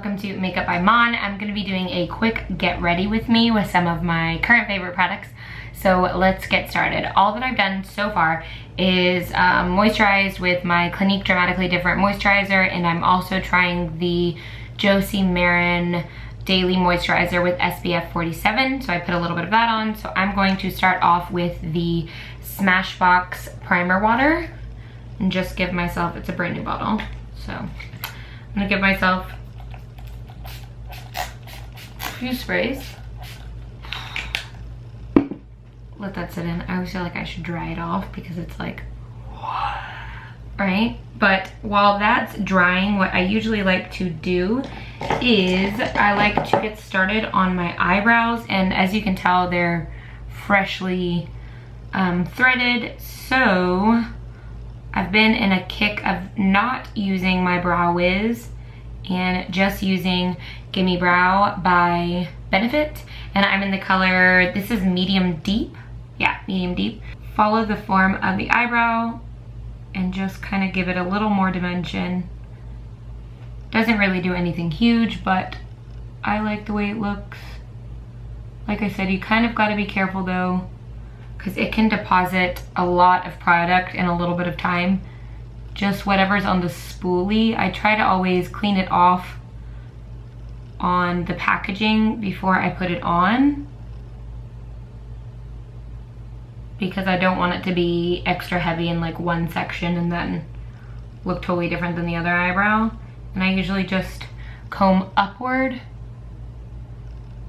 welcome to Makeup by Mon. I'm going to be doing a quick get ready with me with some of my current favorite products. So let's get started. All that I've done so far is moisturized with my Clinique Dramatically Different Moisturizer, and I'm also trying the Josie Maran Daily Moisturizer with SPF 47. So I put a little bit of that on. So I'm going to start off with the Smashbox Primer Water and just give myself, it's a brand new bottle. So I'm gonna give myself a few sprays. Let that sit in. I always feel like I should dry it off because it's like, right? But while that's drying, what I usually like to do is I like to get started on my eyebrows, and as you can tell, they're freshly threaded. So I've been in a kick of not using my Brow Wiz and just using Gimme Brow by Benefit. And I'm in the color, this is medium deep. Yeah, medium deep. Follow the form of the eyebrow and just kind of give it a little more dimension. Doesn't really do anything huge, but I like the way it looks. Like I said, you kind of got to be careful though, because it can deposit a lot of product in a little bit of time. Just whatever's on the spoolie, I try to always clean it off on the packaging before I put it on, because I don't want it to be extra heavy in like one section and then look totally different than the other eyebrow. And I usually just comb upward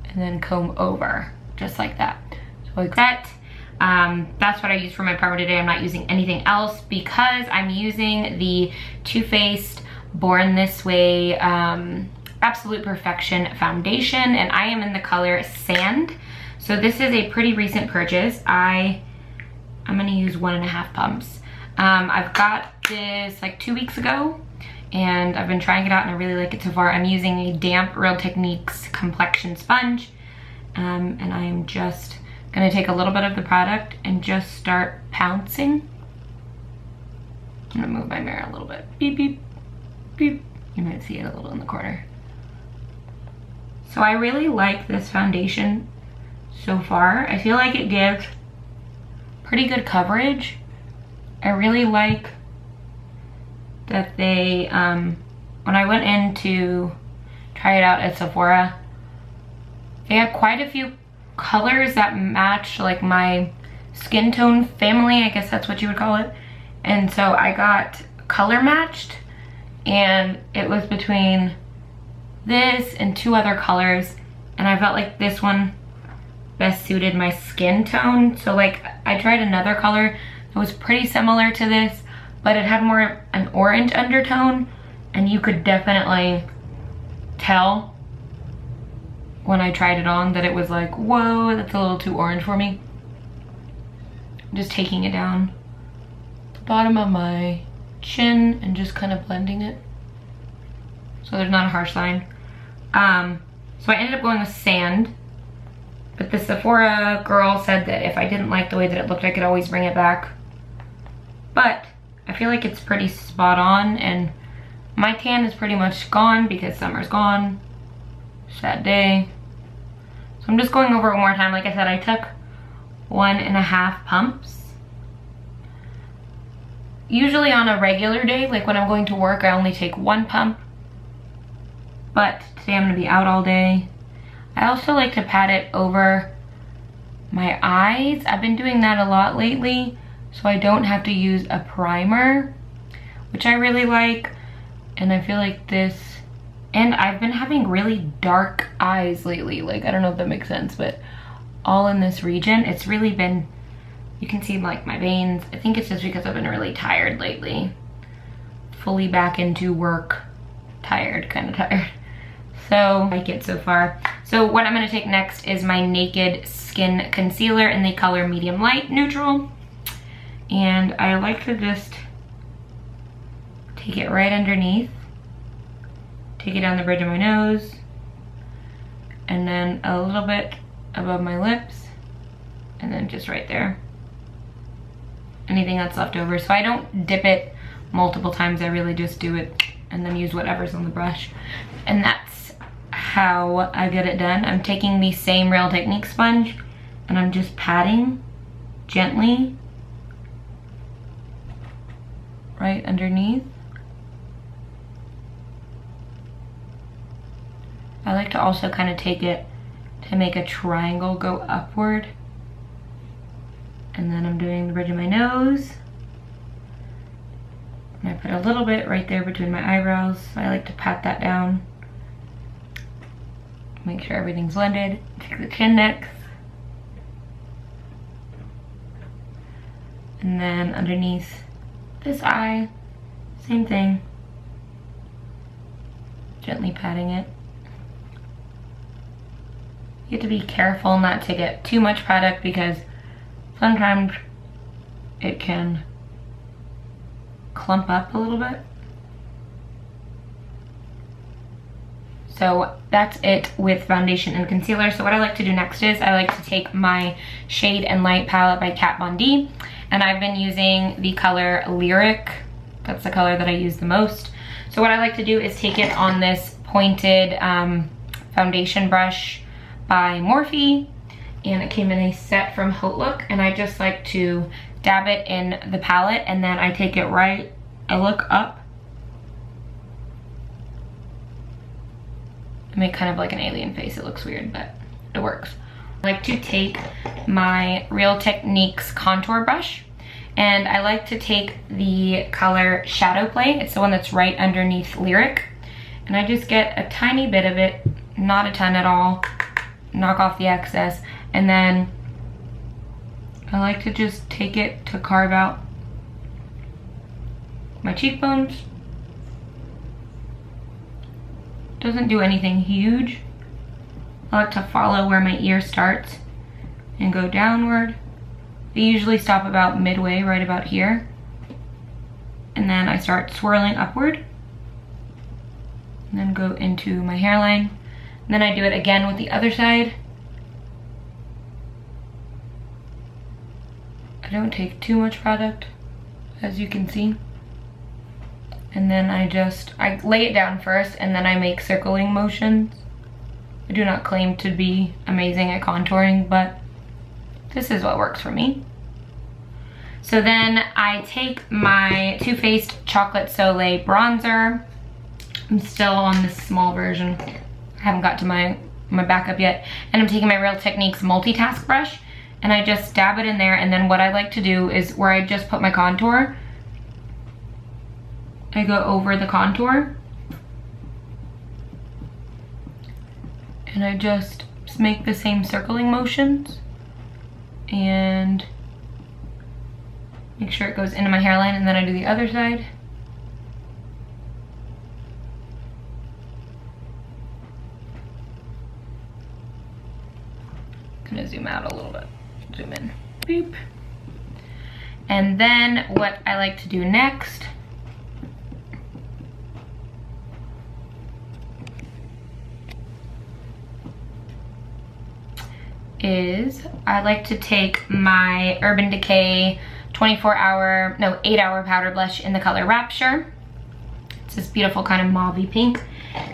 and then comb over, just like that. So like that. That's what I use for my primer today. I'm not using anything else because I'm using the Too Faced Born This Way Absolute Perfection foundation, and I am in the color Sand. So this is a pretty recent purchase. I'm gonna use 1.5 pumps. I've got this like 2 weeks ago, and I've been trying it out and I really like it so far. I'm using a damp Real Techniques complexion sponge, and I am just gonna take a little bit of the product and just start pouncing. I'm gonna move my mirror a little bit. Beep, beep, beep. You might see it a little in the corner. So I really like this foundation so far. I feel like it gives pretty good coverage. I really like that they, when I went in to try it out at Sephora, they had quite a few colors that matched like my skin tone family, I guess that's what you would call it. And so I got color matched, and it was between this and 2 other colors, and I felt like this one best suited my skin tone. So like I tried another color that was pretty similar to this, but it had more an orange undertone, and you could definitely tell when I tried it on that it was like, whoa, that's a little too orange for me. I'm just taking it down the bottom of my chin and just kind of blending it so there's not a harsh line. So I ended up going with Sand, but the Sephora girl said that if I didn't like the way that it looked, I could always bring it back. But I feel like it's pretty spot on, and my tan is pretty much gone because summer's gone. Sad day. So I'm just going over it one more time. Like I said, I took 1.5 pumps. Usually on a regular day, like when I'm going to work, I only take 1 pump. But today I'm gonna be out all day. I also like to pat it over my eyes. I've been doing that a lot lately, so I don't have to use a primer, which I really like. And I feel like this, and I've been having really dark eyes lately. Like, I don't know if that makes sense, but all in this region, it's really been, you can see like my veins. I think it's just because I've been really tired lately. Fully back into work, tired, kind of tired. So I like it so far. So what I'm gonna take next is my Naked Skin Concealer in the color Medium Light Neutral. And I like to just take it right underneath. Take it down the bridge of my nose, and then a little bit above my lips, and then just right there. Anything that's left over. So I don't dip it multiple times. I really just do it and then use whatever's on the brush. And that's how I get it done. I'm taking the same Real Technique sponge and I'm just patting gently right underneath. I like to also kind of take it to make a triangle go upward. And then I'm doing the bridge of my nose. And I put a little bit right there between my eyebrows. I like to pat that down. Make sure everything's blended. Take the chin next. And then underneath this eye, same thing. Gently patting it. You have to be careful not to get too much product because sometimes it can clump up a little bit. So that's it with foundation and concealer. So what I like to do next is I like to take my Shade and Light palette by Kat Von D, and I've been using the color Lyric. That's the color that I use the most. So what I like to do is take it on this pointed foundation brush by Morphe, and it came in a set from Haute Look, and I just like to dab it in the palette, and then I take it right, I look up, I make kind of like an alien face. It looks weird, but it works. I like to take my Real Techniques contour brush, and I like to take the color Shadow Play. It's the one that's right underneath Lyric, and I just get a tiny bit of it, not a ton at all, knock off the excess, and then I like to just take it to carve out my cheekbones. Doesn't do anything huge. I like to follow where my ear starts and go downward. I usually stop about midway, right about here. And then I start swirling upward. And then go into my hairline. And then I do it again with the other side. I don't take too much product, as you can see. And then I lay it down first, and then I make circling motions. I do not claim to be amazing at contouring, but this is what works for me. So then I take my Too Faced Chocolate Soleil bronzer. I'm still on this small version. I haven't got to my backup yet. And I'm taking my Real Techniques multitask brush, and I just dab it in there, and then what I like to do is where I just put my contour, I go over the contour, and I just make the same circling motions and make sure it goes into my hairline, and then I do the other side. I'm gonna zoom out a little bit, zoom in, boop. And then what I like to do next is I like to take my Urban Decay 8-hour powder blush in the color Rapture. It's this beautiful kind of mauve-y pink.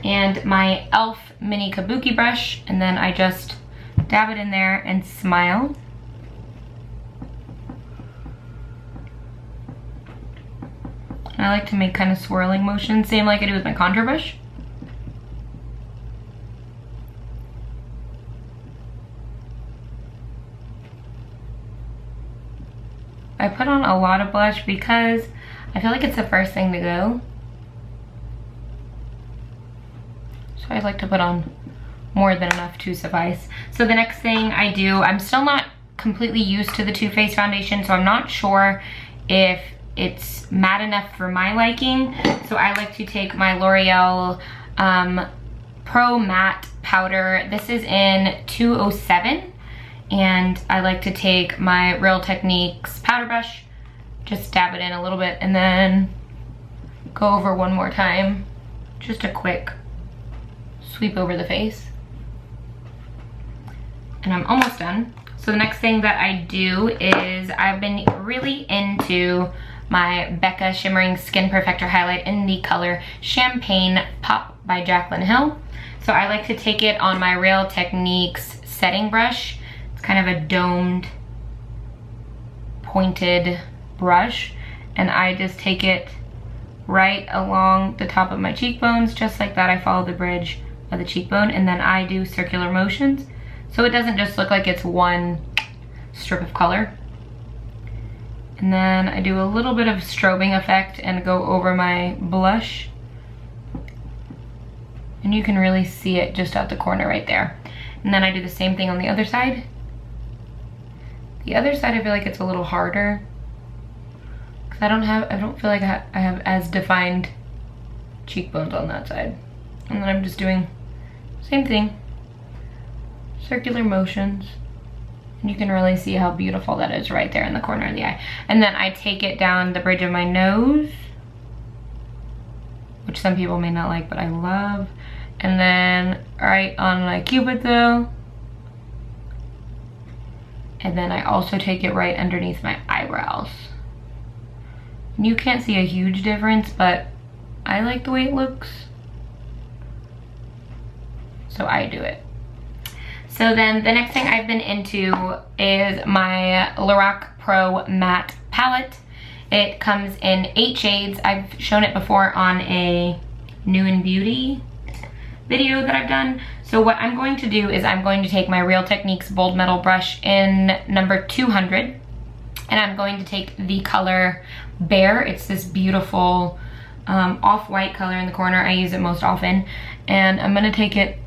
And my e.l.f. mini kabuki brush, and then I just dab it in there and smile. And I like to make kind of swirling motions, same like I do with my contour brush. I put on a lot of blush because I feel like it's the first thing to go. So I like to put on more than enough to suffice. So the next thing I do, I'm still not completely used to the Too Faced foundation, so I'm not sure if it's matte enough for my liking. So I like to take my L'Oreal Pro Matte Powder. This is in 207. And I like to take my Real Techniques powder brush, just dab it in a little bit, and then go over one more time. Just a quick sweep over the face. And I'm almost done. So the next thing that I do is I've been really into my Becca Shimmering Skin Perfector highlight in the color Champagne Pop by Jaclyn Hill. So I like to take it on my Real Techniques setting brush. It's kind of a domed, pointed brush, and I just take it right along the top of my cheekbones, just like that. I follow the bridge of the cheekbone, and then I do circular motions, so it doesn't just look like it's one strip of color. And then I do a little bit of strobing effect and go over my blush, and you can really see it just out the corner right there. And then I do the same thing on the other side. The other side I feel like it's a little harder because I don't feel like I have as defined cheekbones on that side. And then I'm just doing same thing, circular motions, and you can really see how beautiful that is right there in the corner of the eye. And then I take it down the bridge of my nose, which some people may not like, but I love. And then right on my cupid though. And then I also take it right underneath my eyebrows. And you can't see a huge difference, but I like the way it looks, so I do it. So then the next thing I've been into is my Lorac Pro Matte Palette. It comes in 8 shades. I've shown it before on a New and Beauty video that I've done. So what I'm going to do is I'm going to take my Real Techniques Bold Metal brush in number 200, and I'm going to take the color Bear. It's this beautiful off-white color in the corner. I use it most often, and I'm gonna take it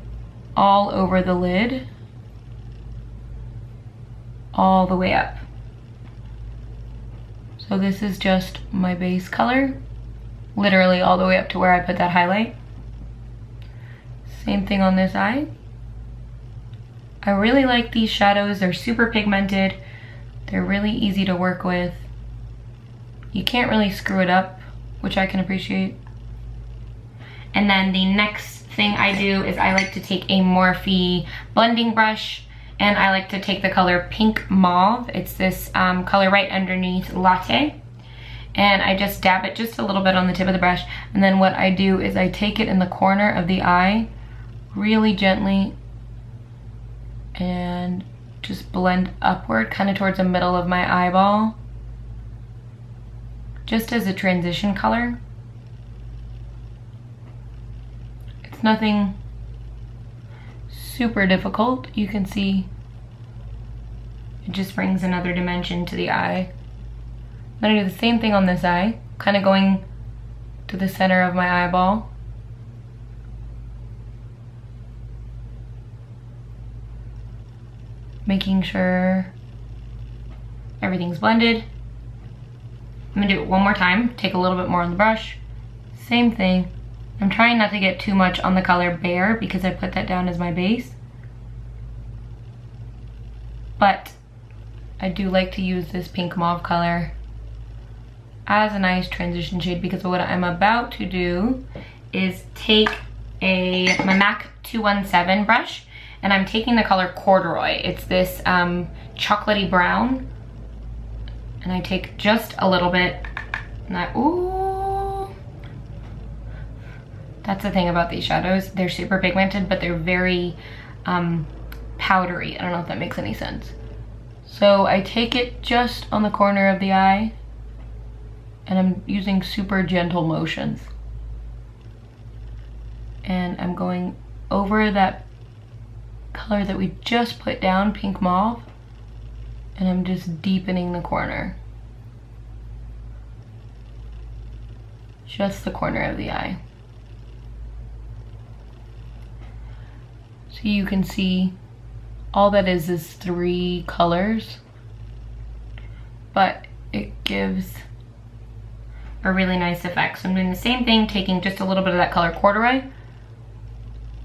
all over the lid, all the way up. So this is just my base color, literally all the way up to where I put that highlight. Same thing on this eye. I really like these shadows. They're super pigmented. They're really easy to work with. You can't really screw it up, which I can appreciate. And then the next thing I do is I like to take a Morphe blending brush, and I like to take the color Pink Mauve. It's this color right underneath Latte. And I just dab it just a little bit on the tip of the brush. And then what I do is I take it in the corner of the eye, really gently, and just blend upward, kind of towards the middle of my eyeball, just as a transition color. It's nothing super difficult. You can see it just brings another dimension to the eye. Then I do the same thing on this eye, kind of going to the center of my eyeball. Making sure everything's blended. I'm gonna do it one more time, take a little bit more on the brush. Same thing. I'm trying not to get too much on the color Bear because I put that down as my base. But I do like to use this Pink Mauve color as a nice transition shade, because what I'm about to do is take my MAC 217 brush, and I'm taking the color Corduroy. It's this chocolatey brown, and I take just a little bit, and ooh. That's the thing about these shadows. They're super pigmented, but they're very powdery. I don't know if that makes any sense. So I take it just on the corner of the eye, and I'm using super gentle motions. And I'm going over that color that we just put down, Pink Mauve, and I'm just deepening the corner. Just the corner of the eye. So you can see all that is 3 colors, but it gives a really nice effect. So I'm doing the same thing, taking just a little bit of that color Corduroy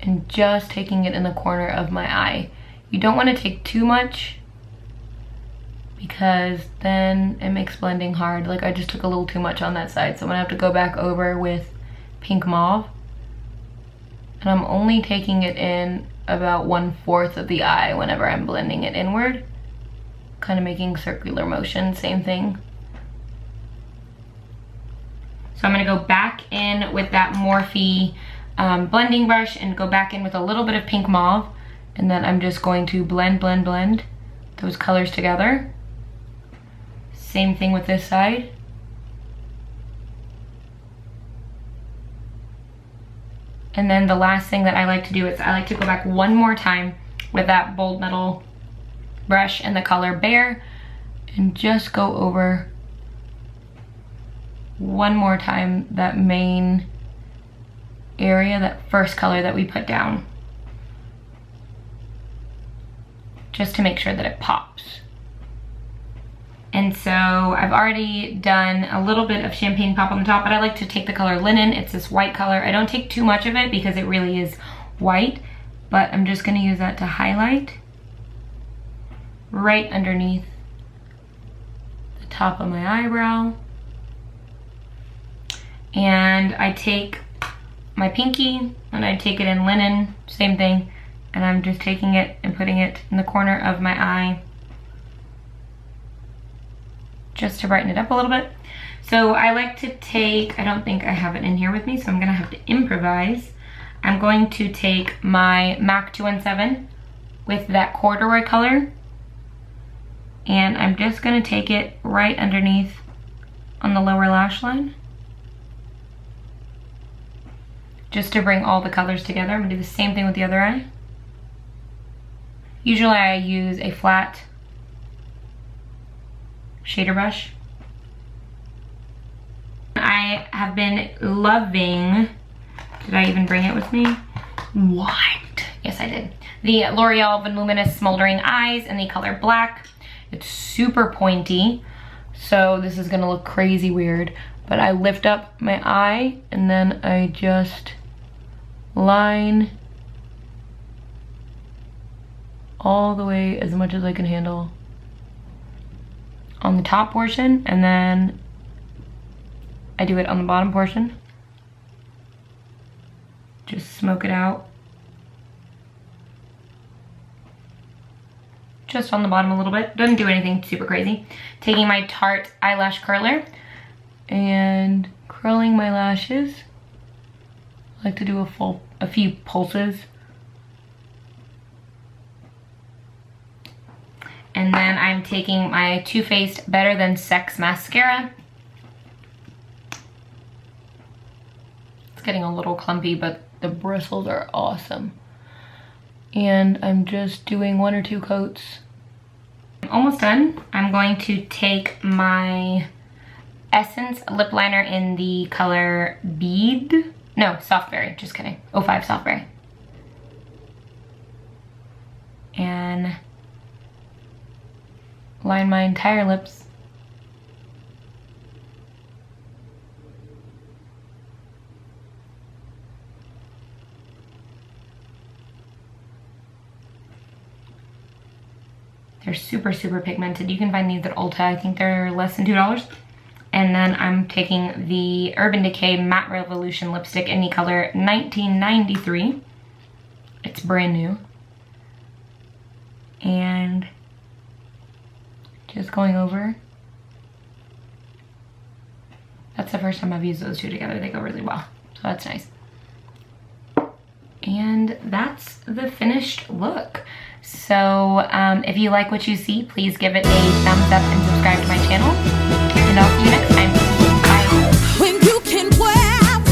and just taking it in the corner of my eye. You don't want to take too much because then it makes blending hard. Like I just took a little too much on that side, so I'm gonna have to go back over with Pink Mauve. And I'm only taking it in about 1/4 of the eye whenever I'm blending it inward. Kind of making circular motion, same thing. So I'm gonna go back in with that Morphe blending brush and go back in with a little bit of pink mauve. And then I'm just going to blend those colors together. Same thing with this side. And then the last thing that I like to do is I like to go back one more time with that bold metal brush and the color Bear and just go over one more time that main area, that first color that we put down, just to make sure that it pops. And so I've already done a little bit of champagne pop on the top, but I like to take the color Linen. It's this white color. I don't take too much of it because it really is white, but I'm just gonna use that to highlight right underneath the top of my eyebrow. And I take my pinky and I take it in Linen, same thing, and I'm just taking it and putting it in the corner of my eye just to brighten it up a little bit. So I like to take, I don't think I have it in here with me, so I'm gonna have to improvise. I'm going to take my MAC 217 with that corduroy color, and I'm just gonna take it right underneath on the lower lash line, just to bring all the colors together. I'm gonna do the same thing with the other eye. Usually I use a flat shader brush. I have been loving, did I even bring it with me? What? Yes, I did. The L'Oreal Voluminous Smouldering Eyes in the color Black. It's super pointy, so this is gonna look crazy weird, but I lift up my eye and then I just line all the way as much as I can handle on the top portion, and then I do it on the bottom portion. Just smoke it out. Just on the bottom a little bit. Doesn't do anything super crazy. Taking my Tarte eyelash curler and curling my lashes. I like to do a few pulses. And then I'm taking my Too Faced Better Than Sex Mascara. It's getting a little clumpy, but the bristles are awesome. And I'm just doing 1 or 2 coats. I'm almost done. I'm going to take my Essence lip liner in the color Bead. No, Softberry, just kidding. 05 Softberry. And line my entire lips. They're super, super pigmented. You can find these at Ulta. I think they're less than $2. And then I'm taking the Urban Decay Matte Revolution lipstick in the color 1993. It's brand new. And just going over. That's the first time I've used those two together. They go really well, so that's nice. And that's the finished look. So if you like what you see, please give it a thumbs up and subscribe to my channel. And I'll see you next time.